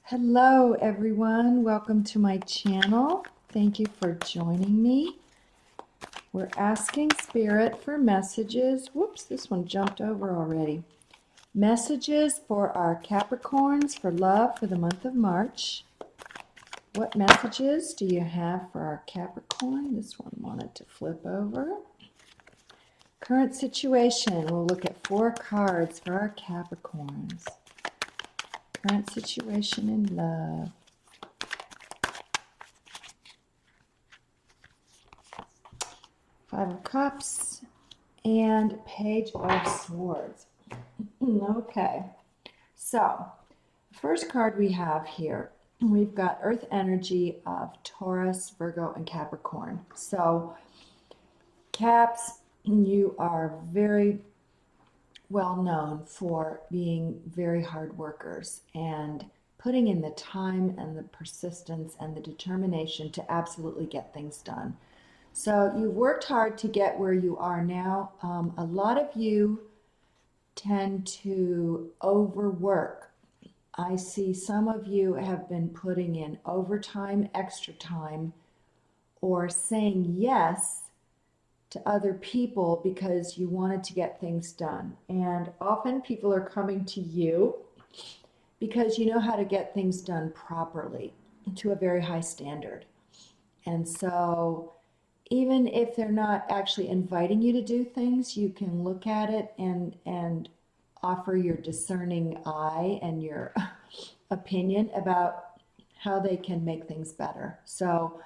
Hello everyone, welcome to my channel. Thank you for joining me. We're asking Spirit for messages. Whoops, this one jumped over already. Messages for our Capricorns for love for the month of March. What messages do you have for our Capricorn? This one wanted to flip over. Current situation, we'll look at 4 cards for our Capricorns. Current situation in love. Five of Cups and Page of Swords. Okay, so the first card we have here, we've got Earth energy of Taurus, Virgo, and Capricorn. So Caps, you are very well known for being very hard workers and putting in the time and the persistence and the determination to absolutely get things done. So you've worked hard to get where you are now. A lot of you tend to overwork. I see some of you have been putting in overtime, extra time, or saying yes to other people because you wanted to get things done. And often people are coming to you because you know how to get things done properly to a very high standard. And so even if they're not actually inviting you to do things, you can look at it and offer your discerning eye and your opinion about how they can make things better. So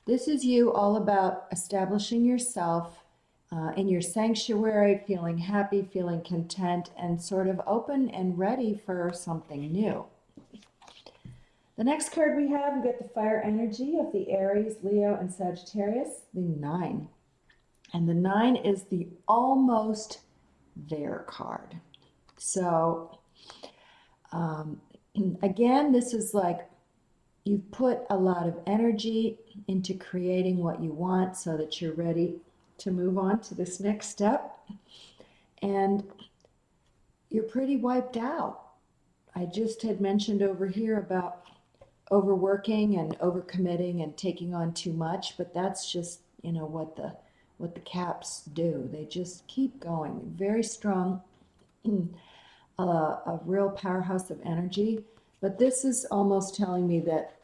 this is you all about establishing yourself in your sanctuary, feeling happy, feeling content, and sort of open and ready for something new. The next card we get the fire energy of the Aries, Leo, and Sagittarius, the 9. And the 9 is the almost there card. So again, this is like you've put a lot of energy into creating what you want so that you're ready to move on to this next step. And you're pretty wiped out. I just had mentioned over here about overworking and overcommitting and taking on too much, but that's just, you know, what the Caps do. They just keep going. Very strong, a real powerhouse of energy. But this is almost telling me that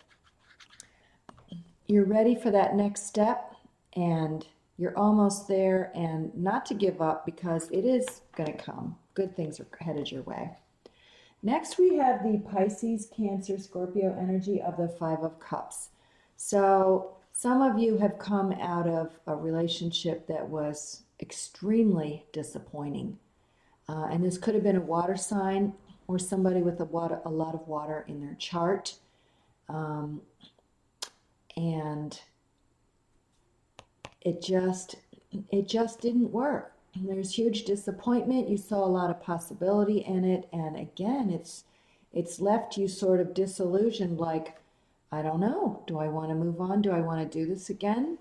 you're ready for that next step and you're almost there, and not to give up because it is going to come. Good things are headed your way. Next, we have the Pisces, Cancer, Scorpio energy of the 5 of Cups. So some of you have come out of a relationship that was extremely disappointing. And this could have been a water sign or somebody with a lot of water in their chart. And it just didn't work. There's huge disappointment. You saw a lot of possibility in it, and again, it's left you sort of disillusioned, like, I don't know, do I want to move on? Do I want to do this again?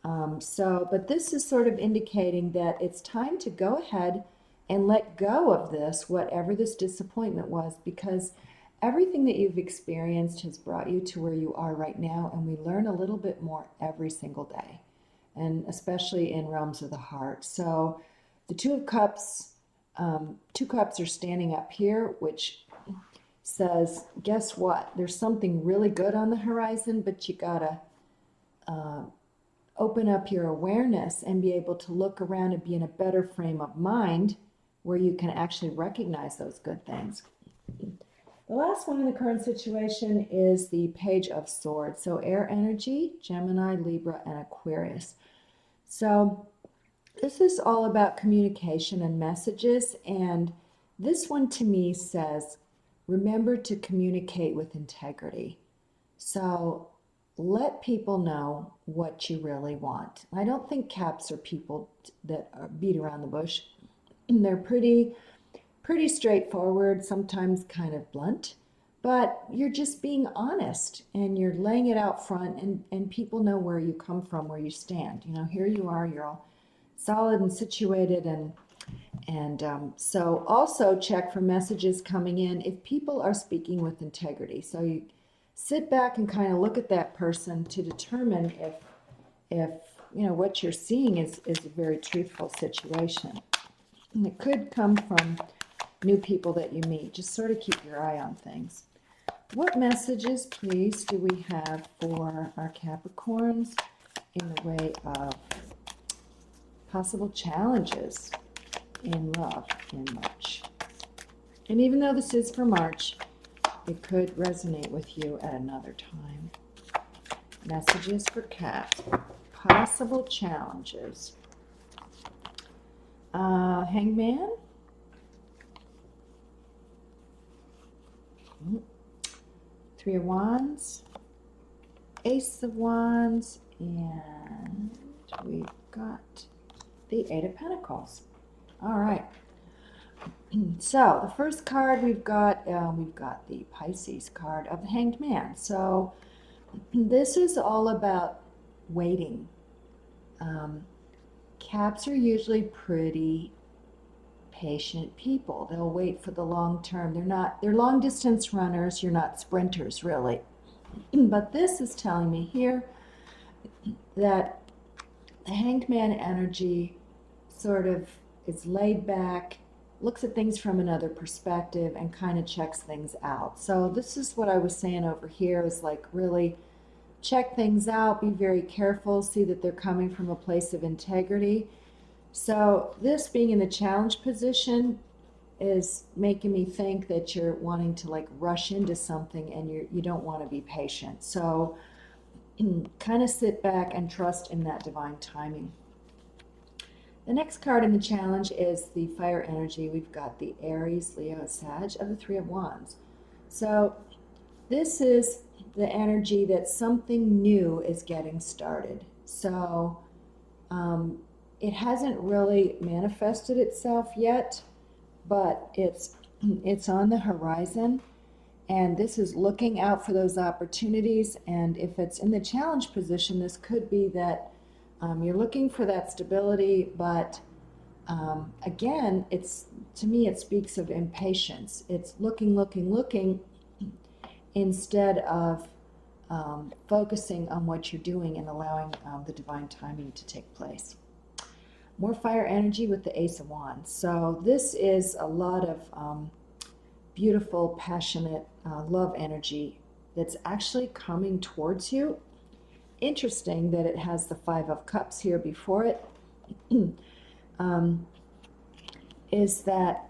But this is sort of indicating that it's time to go ahead and let go of this, whatever this disappointment was, because everything that you've experienced has brought you to where you are right now, and we learn a little bit more every single day, and especially in realms of the heart. So the 2 of Cups, 2 cups are standing up here, which says, guess what? There's something really good on the horizon, but you gotta open up your awareness and be able to look around and be in a better frame of mind where you can actually recognize those good things. The last one in the current situation is the Page of Swords. So air energy, Gemini, Libra, and Aquarius. So this is all about communication and messages. And this one to me says, remember to communicate with integrity. So let people know what you really want. I don't think Caps are people that are beat around the bush. They're pretty straightforward, sometimes kind of blunt, but you're just being honest and you're laying it out front, and people know where you come from, where you stand. You know, here you are, you're all solid and situated, And so also check for messages coming in if people are speaking with integrity. So you sit back and kind of look at that person to determine if you know what you're seeing is a very truthful situation. And it could come from new people that you meet. Just sort of keep your eye on things. What messages, please, do we have for our Capricorns in the way of possible challenges in love in March? And even though this is for March, it could resonate with you at another time. Messages for Cap. Possible challenges. Hangman. Three of Wands. Ace of Wands. And we've got the Eight of Pentacles. All right. So the first card we've got the Pisces card of the Hanged Man. So this is all about waiting. Caps are usually pretty patient people. They'll wait for the long term. They're long distance runners. You're not sprinters really. But this is telling me here that the Hanged Man energy sort of is laid back, looks at things from another perspective, and kind of checks things out. So this is what I was saying over here, is like really check things out, be very careful, see that they're coming from a place of integrity. So this being in the challenge position is making me think that you're wanting to like rush into something and you don't want to be patient. So kind of sit back and trust in that divine timing. The next card in the challenge is the fire energy. We've got the Aries, Leo, Sag of the Three of Wands. So this is the energy that something new is getting started. So it hasn't really manifested itself yet, but it's on the horizon. And this is looking out for those opportunities. And if it's in the challenge position, this could be that you're looking for that stability, but again, to me, it speaks of impatience. It's looking, instead of focusing on what you're doing and allowing the divine timing to take place. More fire energy with the Ace of Wands. So this is a lot of beautiful, passionate love energy that's actually coming towards you. Interesting that it has the Five of Cups here before it. Is that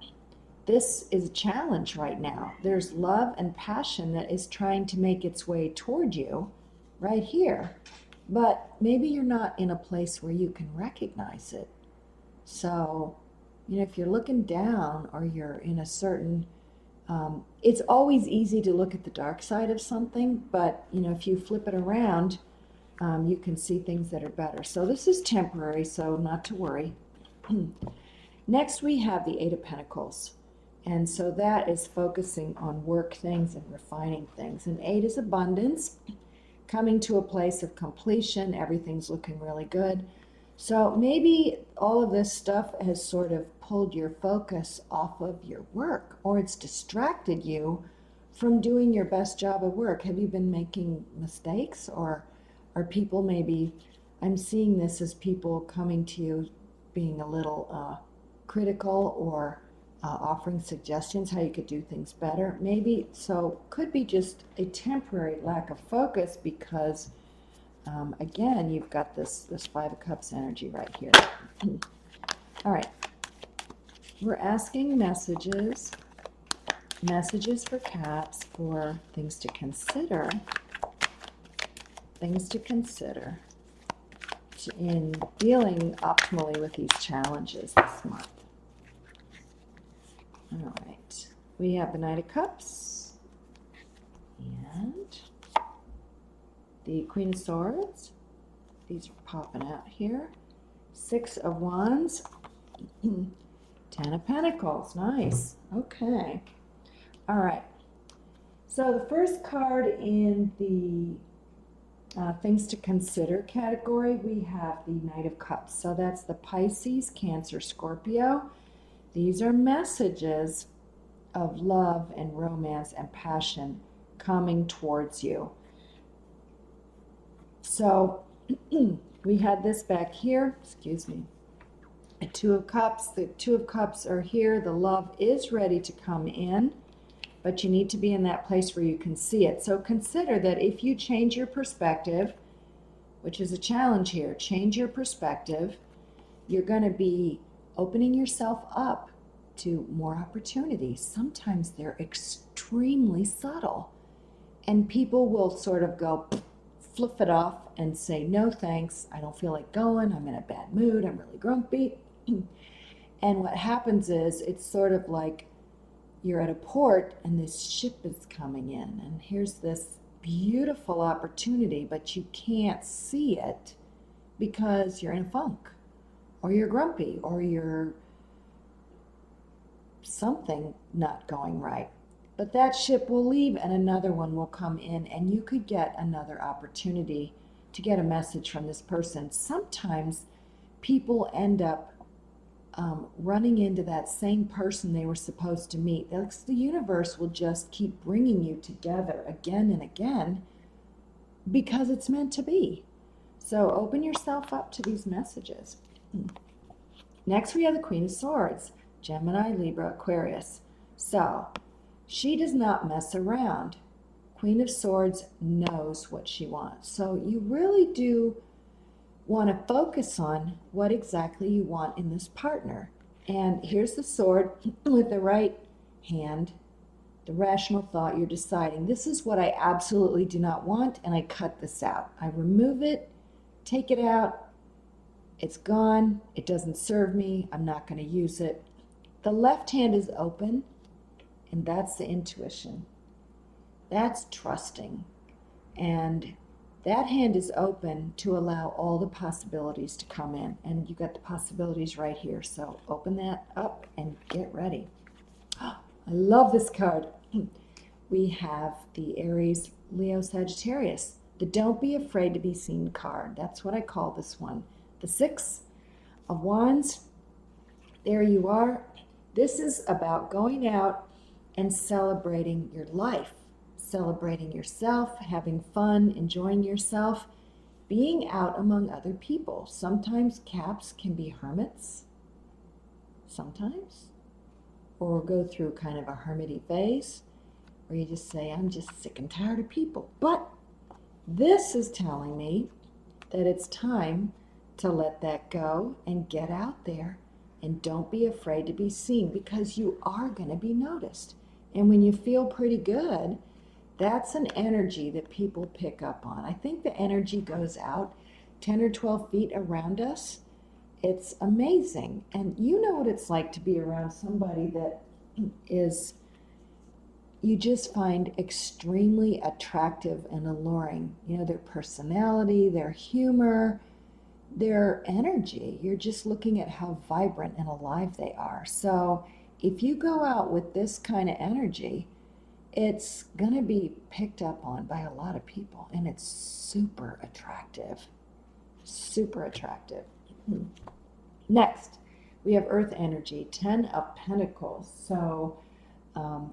this is a challenge right now. There's love and passion that is trying to make its way toward you right here. But maybe you're not in a place where you can recognize it. So, if you're looking down or you're in a certain, it's always easy to look at the dark side of something, but, if you flip it around, you can see things that are better. So this is temporary, so not to worry. Next, we have the Eight of Pentacles. And so that is focusing on work things and refining things. And 8 is abundance, coming to a place of completion. Everything's looking really good. So maybe all of this stuff has sort of pulled your focus off of your work, or it's distracted you from doing your best job of work. Have you been making mistakes, or are people maybe, I'm seeing this as people coming to you being a little critical, or offering suggestions how you could do things better. Maybe, so could be just a temporary lack of focus because, again, you've got this Five of Cups energy right here. All right. We're asking messages for Caps for things to consider. Things to consider in dealing optimally with these challenges this month. All right, we have the Knight of Cups and the Queen of Swords. These are popping out here. Six of Wands, 10 of Pentacles. Nice. Okay. All right. So the first card in the things to consider category, we have the Knight of Cups. So that's the Pisces, Cancer, Scorpio. These are messages of love and romance and passion coming towards you. So we had this back here, excuse me, a Two of Cups. The Two of Cups are here. The love is ready to come in, but you need to be in that place where you can see it. So consider that if you change your perspective, which is a challenge here, change your perspective, you're going to be opening yourself up to more opportunities. Sometimes they're extremely subtle, and people will sort of go fluff it off and say, no thanks, I don't feel like going, I'm in a bad mood, I'm really grumpy. And what happens is it's sort of like you're at a port and this ship is coming in, and here's this beautiful opportunity, but you can't see it because you're in a funk, or you're grumpy, or you're something not going right. But that ship will leave and another one will come in, and you could get another opportunity to get a message from this person. Sometimes people end up running into that same person they were supposed to meet. The universe will just keep bringing you together again and again because it's meant to be. So open yourself up to these messages. Next, we have the Queen of Swords, Gemini, Libra, Aquarius. So she does not mess around. Queen of Swords knows what she wants. So you really do want to focus on what exactly you want in this partner. And here's the sword with the right hand, the rational thought. You're deciding, this is what I absolutely do not want, and I cut this out. I remove it, take it out, it's gone, it doesn't serve me, I'm not going to use it. The left hand is open, and that's the intuition. That's trusting. And that hand is open to allow all the possibilities to come in. And you got the possibilities right here. So open that up and get ready. I love this card. We have the Aries, Leo, Sagittarius. The Don't Be Afraid to Be Seen card. That's what I call this one. The Six of Wands. There you are. This is about going out and celebrating your life. Celebrating yourself, having fun, enjoying yourself, being out among other people. Sometimes Caps can be hermits, sometimes, or go through kind of a hermity phase, where you just say, I'm just sick and tired of people. But this is telling me that it's time to let that go and get out there, and don't be afraid to be seen, because you are going to be noticed. And when you feel pretty good, that's an energy that people pick up on. I think the energy goes out 10 or 12 feet around us. It's amazing. And you know what it's like to be around somebody that is, you just find extremely attractive and alluring. You know, their personality, their humor, their energy. You're just looking at how vibrant and alive they are. So if you go out with this kind of energy, it's going to be picked up on by a lot of people, and it's super attractive. Super attractive. Next, we have Earth energy, 10 of Pentacles. So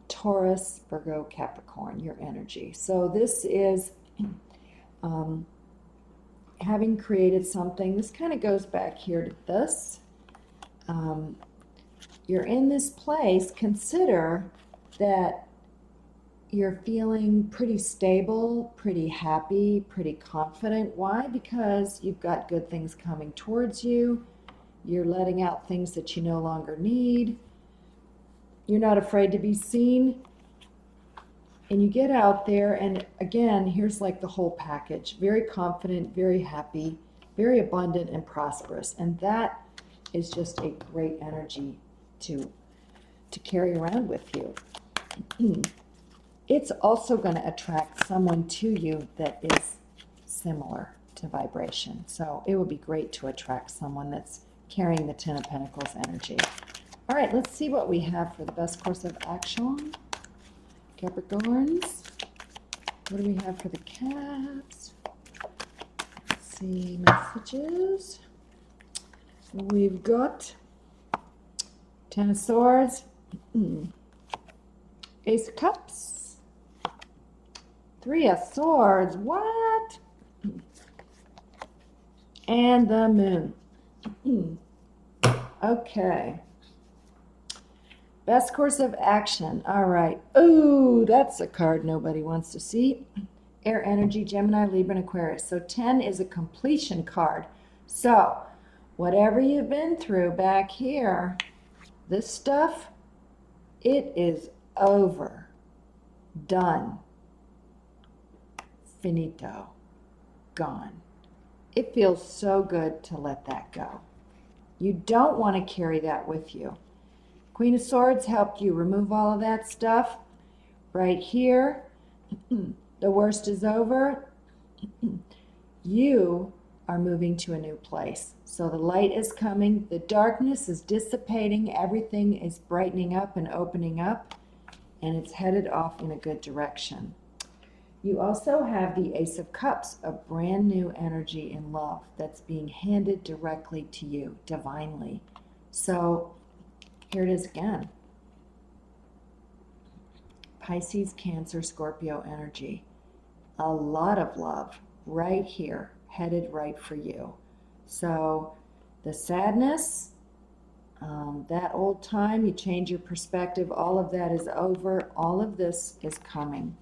Taurus, Virgo, Capricorn, your energy. So this is having created something. This kind of goes back here to this. You're in this place. Consider that you're feeling pretty stable, pretty happy, pretty confident. Why? Because you've got good things coming towards you. You're letting out things that you no longer need. You're not afraid to be seen. And you get out there, and again, here's like the whole package. Very confident, very happy, very abundant and prosperous. And that is just a great energy to carry around with you. It's also going to attract someone to you that is similar to vibration. So it would be great to attract someone that's carrying the 10 of Pentacles energy. All right, let's see what we have for the best course of action. Capricorns. What do we have for the Caps? Let's see, messages. We've got Ten of Swords, Ace of Cups, Three of Swords, what? And the Moon. Okay. Best course of action. All right. Ooh, that's a card nobody wants to see. Air energy, Gemini, Libra, and Aquarius. So 10 is a completion card. So whatever you've been through back here, this stuff, it is over. Done. Finito. Gone. It feels so good to let that go. You don't want to carry that with you. Queen of Swords helped you remove all of that stuff. Right here, the worst is over. You are moving to a new place. So the light is coming, the darkness is dissipating, everything is brightening up and opening up, and it's headed off in a good direction. You also have the Ace of Cups, a brand new energy in love that's being handed directly to you, divinely. So here it is again. Pisces, Cancer, Scorpio energy. A lot of love right here, headed right for you. So the sadness, that old time, you change your perspective, all of that is over. All of this is coming.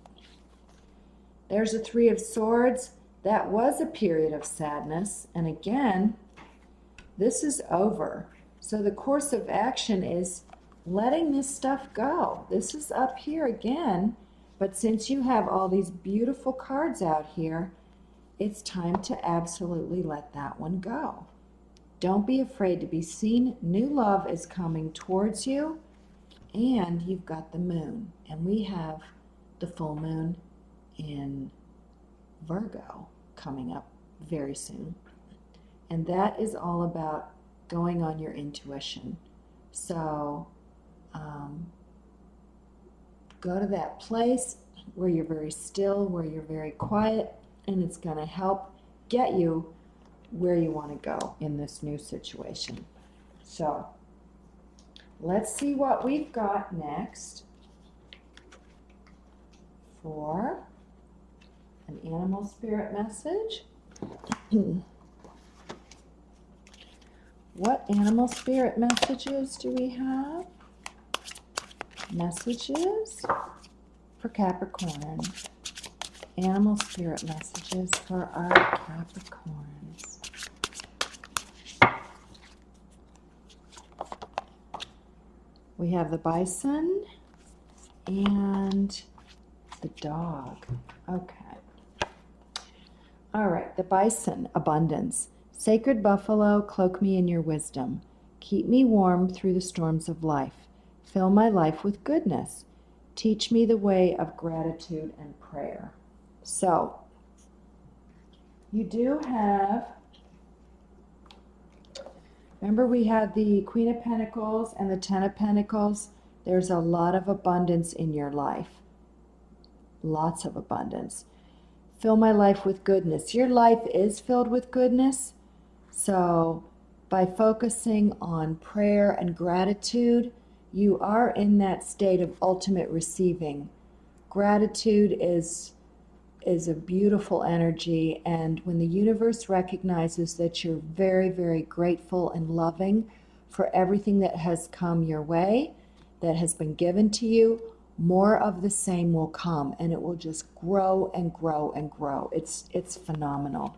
There's a Three of Swords. That was a period of sadness. And again, this is over. So the course of action is letting this stuff go. This is up here again. But since you have all these beautiful cards out here, it's time to absolutely let that one go. Don't be afraid to be seen. New love is coming towards you. And you've got the moon. And we have the full moon in Virgo coming up very soon. And that is all about going on your intuition. So go to that place where you're very still, where you're very quiet, and it's going to help get you where you want to go in this new situation. So let's see what we've got next for an animal spirit message. What animal spirit messages do we have? Messages for Capricorn. Animal spirit messages for our Capricorns. We have the bison and the dog. Okay. All right, the bison, abundance. Sacred buffalo, cloak me in your wisdom. Keep me warm through the storms of life. Fill my life with goodness. Teach me the way of gratitude and prayer. So, you do have, remember we had the Queen of Pentacles and the Ten of Pentacles. There's a lot of abundance in your life. Lots of abundance. Fill my life with goodness. Your life is filled with goodness. So by focusing on prayer and gratitude, you are in that state of ultimate receiving. Gratitude is a beautiful energy, and when the universe recognizes that you're very, very grateful and loving for everything that has come your way, that has been given to you, more of the same will come, and it will just grow and grow and grow. It's phenomenal.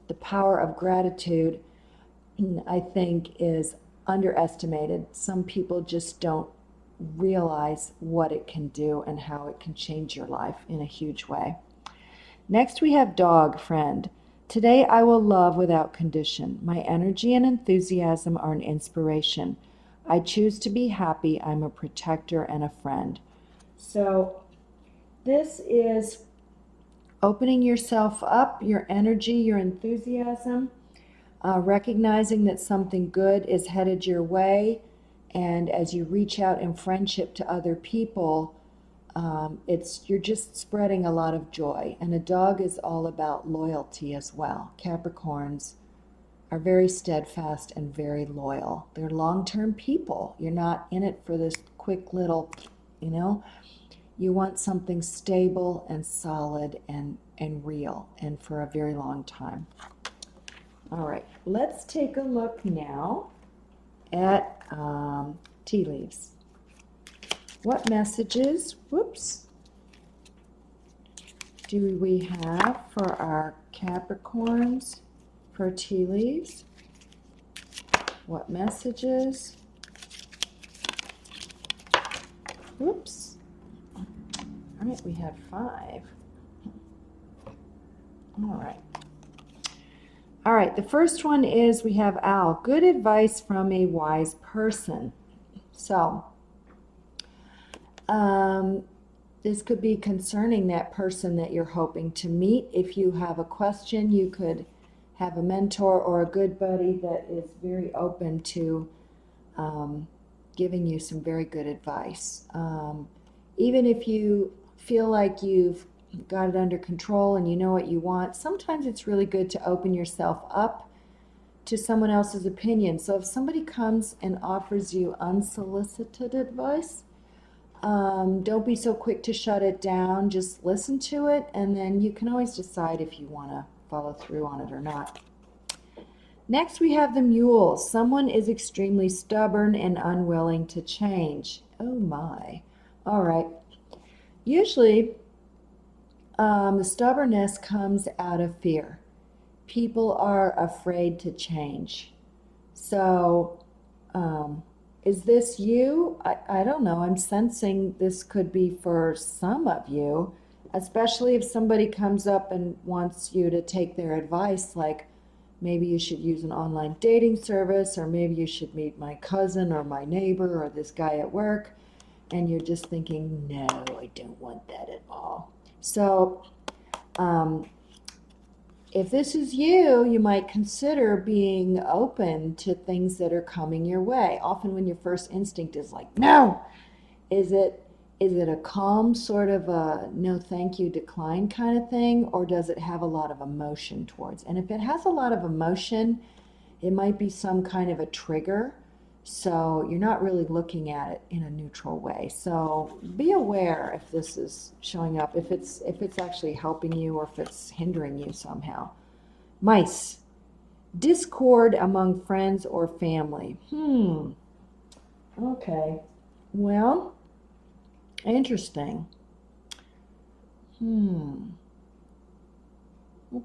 The power of gratitude, I think, is underestimated. Some people just don't realize what it can do and how it can change your life in a huge way. Next, we have dog friend. Today I will love without condition. My energy and enthusiasm are an inspiration. I choose to be happy. I'm a protector and a friend. So this is opening yourself up, your energy, your enthusiasm, recognizing that something good is headed your way. And as you reach out in friendship to other people, you're just spreading a lot of joy. And a dog is all about loyalty as well. Capricorns are very steadfast and very loyal. They're long-term people. You're not in it for this quick little, you know, you want something stable and solid and real and for a very long time. All right, let's take a look now at tea leaves. What messages, whoops, do we have for our Capricorns for tea leaves? What messages? Whoops. All right, we had 5. All right. All right, the first one is we have Al. Good advice from a wise person. So, this could be concerning that person that you're hoping to meet. If you have a question, you could have a mentor or a good buddy that is very open to giving you some very good advice. Even if you feel like you've got it under control and you know what you want, sometimes it's really good to open yourself up to someone else's opinion. So if somebody comes and offers you unsolicited advice, don't be so quick to shut it down. Just listen to it, and then you can always decide if you want to follow through on it or not. Next, we have the Mule. Someone is extremely stubborn and unwilling to change. Oh my. All right. Usually, the stubbornness comes out of fear. People are afraid to change. So, is this you? I don't know. I'm sensing this could be for some of you, especially if somebody comes up and wants you to take their advice, like maybe you should use an online dating service, or maybe you should meet my cousin or my neighbor or this guy at work, and you're just thinking, no, I don't want that at all. So, if this is you, you might consider being open to things that are coming your way. Often when your first instinct is like, no, is it a calm sort of a no thank you decline kind of thing, or does it have a lot of emotion towards? And if it has a lot of emotion, it might be some kind of a trigger. So you're not really looking at it in a neutral way. So be aware if this is showing up, if it's actually helping you or if it's hindering you somehow. Mice. Discord among friends or family. Okay. Well, interesting. We'll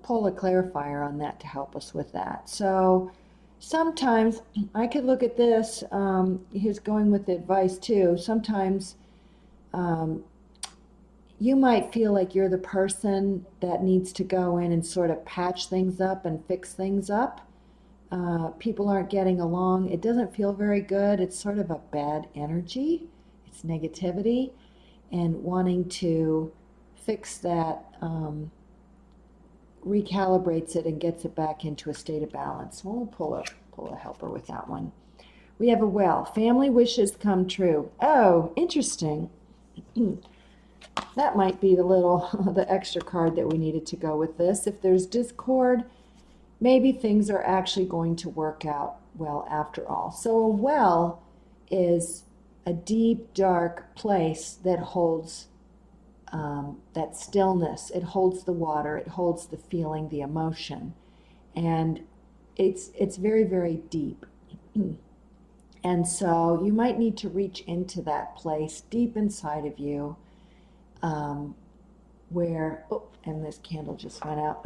pull a clarifier on that to help us with that. So sometimes I could look at this, he's going with the advice too. Sometimes you might feel like you're the person that needs to go in and sort of patch things up and fix things up. People aren't getting along. It doesn't feel very good. It's sort of a bad energy. It's negativity, and wanting to fix that recalibrates it and gets it back into a state of balance. We'll pull a helper with that one. We have a well. Family wishes come true. Oh, interesting. That might be the extra card that we needed to go with this. If there's discord, maybe things are actually going to work out well after all. So a well is a deep, dark place that holds that stillness. It holds the water. It holds the feeling, the emotion, and it's very, very deep. And so you might need to reach into that place deep inside of you, where and this candle just went out.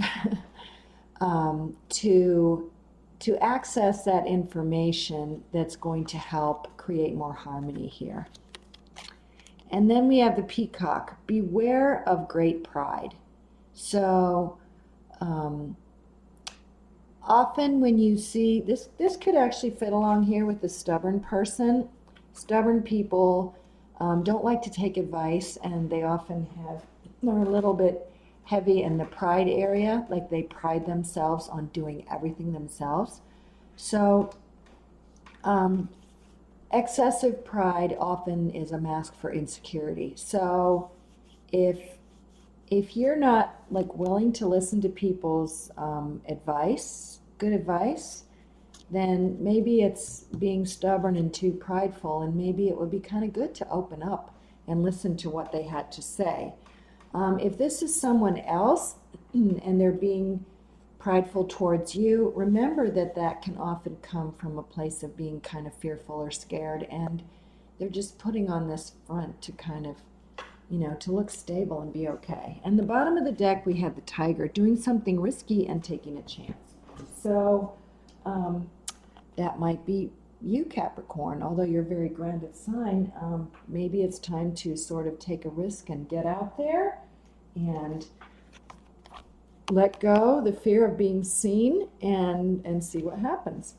To access that information that's going to help create more harmony here. And then we have the peacock. Beware of great pride. So often when you see this could actually fit along here with the stubborn person. Stubborn people don't like to take advice, and they often they're a little bit heavy in the pride area, like they pride themselves on doing everything themselves. So excessive pride often is a mask for insecurity. So if you're not like willing to listen to people's advice, good advice, then maybe it's being stubborn and too prideful, and maybe it would be kind of good to open up and listen to what they had to say. If this is someone else and they're being prideful towards you, remember that that can often come from a place of being kind of fearful or scared, and they're just putting on this front to kind of, to look stable and be okay. And the bottom of the deck, we had the Tiger doing something risky and taking a chance. So that might be you, Capricorn. Although you're a very grounded sign, maybe it's time to sort of take a risk and get out there and let go the fear of being seen and see what happens.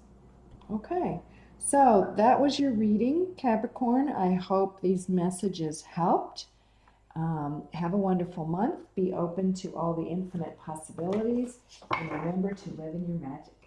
Okay, so that was your reading, Capricorn. I hope these messages helped. Have a wonderful month. Be open to all the infinite possibilities, and remember to live in your magic.